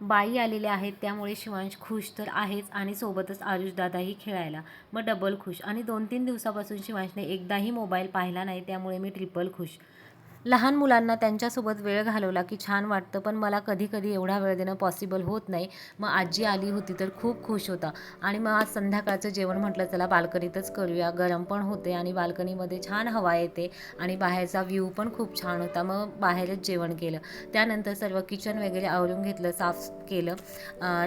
बाई आलेल्या आहेत त्यामुळे शिवांश खुश तर आहेच आणि सोबतच आरुष दादाही खेळायला, मग डबल खुश. आणि 2-3 दिवसापासून शिवांशने एकदाही मोबाईल पाहिला नाही त्यामुळे मी ट्रिपल खुश. लहान मुलांना त्यांच्यासोबत वेळ घालवला की छान वाटतं, पण मला कधी कधी एवढा वेळ देणं पॉसिबल होत नाही. मग आजी आली होती तर खूप खुश होता. आणि मग आज संध्याकाळचं जेवण म्हटलं चला बाल्कनीतच करूया, गरम पण होते आणि बाल्कनीमध्ये छान हवा येते आणि बाहेरचा व्ह्यू पण खूप छान होता. मग बाहेरच जेवण केलं. त्यानंतर सर्व किचन वगैरे आवरून घेतलं, साफ केलं.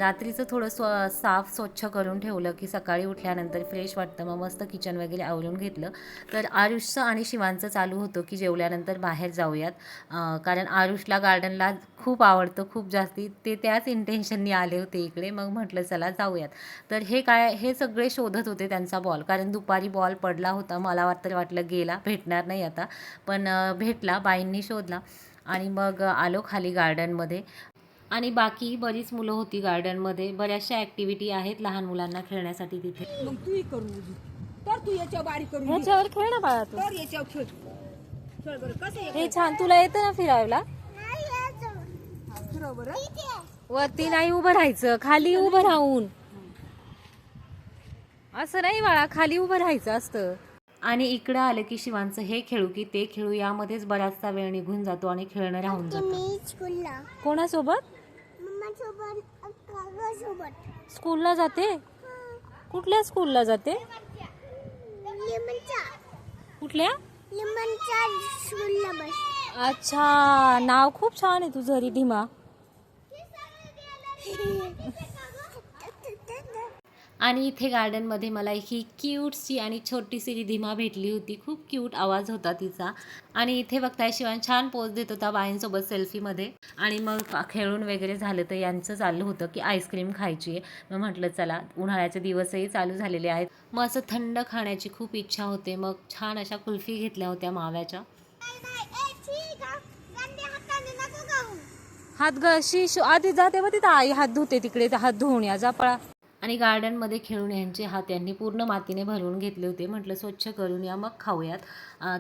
रात्रीचं थोडं साफ स्वच्छ करून ठेवलं की सकाळी उठल्यानंतर फ्रेश वाटतं. मग मस्त किचन वगैरे आवरून घेतलं. तर आरुषचं आणि शिवांचं चालू होतं की जेवल्यानंतर बाहेर जाऊयात. कारण आरुषला गार्डनला खूप आवडतं, खूप जास्ती. ते त्याच इंटेन्शननी आले होते इकडे. मग म्हटलं चला जाऊयात. तर हे सगळे शोधत होते त्यांचा बॉल, कारण दुपारी बॉल पडला होता. मला वाटलं गेला, भेटणार नाही आता, पण भेटला. बाईंनी शोधला आणि मग आलो खाली गार्डनमध्ये. आणि बाकी बरीच मुलं होती गार्डनमध्ये. बऱ्याचशा ॲक्टिव्हिटी आहेत लहान मुलांना खेळण्यासाठी तिथे. मग तूही करून घे. तर तू याच्यावर बारी करून घे. ह्याच्यावर खेळ ना बाळा तू. तर याच्यावर खेळ. खेळ बरं कसं आहे? हे छान, तुला येतं ना फिरायला? फिरव बरं. वरती नाही उभं राहायचं, खाली उभं राहून. असं नाही बाळा, खाली उभं राहायचं असतं. आणि इकडं आलं की शिवांचं हे खेळू की ते खेळू यामध्येच बराचसा वेळ निघून जातो आणि खेळणं राहून जातं. कोणासोबत? स्कूलला जाते? कुठल्या स्कूलला जाते? कुठल्या? अच्छा, नाव खूप छान आहे तुझं, रिधिमा. आणि इथे गार्डनमध्ये मला ही क्यूटची आणि छोटीशी रिधिमा भेटली होती. खूप क्यूट आवाज होता तिचा. आणि इथे बघताय शिवान छान पोज देत होता बाईंसोबत सेल्फीमध्ये. आणि मग खेळून वगैरे झालं तर यांचं चाललं होतं की आईस्क्रीम खायची आहे. मग म्हटलं चला, उन्हाळ्याचे दिवसही चालू झालेले आहेत, मग असं थंड खाण्याची खूप इच्छा होते. मग छान अशा कुल्फी घेतल्या होत्या माव्याच्या. हात आधी जाते मग तिथं आई हात धुते, तिकडे हात धुवून या जा पळा. आणि गार्डनमध्ये खेळून यांचे हात यांनी पूर्ण मातीने भरून घेतले होते. म्हटलं स्वच्छ करून या मग खाऊयात.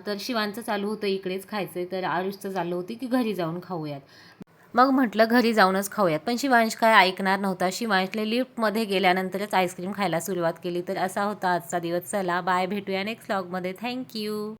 तर शिवांचं चालू होतं इकडेच खायचं, तर आरुषचं चाललं होतं की घरी जाऊन खाऊयात. मग म्हटलं घरी जाऊनच खाऊयात, पण शिवांश काय ऐकणार नव्हता. शिवांशने लिफ्टमध्ये गेल्यानंतरच आईस्क्रीम खायला सुरुवात केली. तर असा होता आजचा दिवस. चला बाय, भेटूया नेक्स्ट व्लॉगमध्ये. थँक्यू.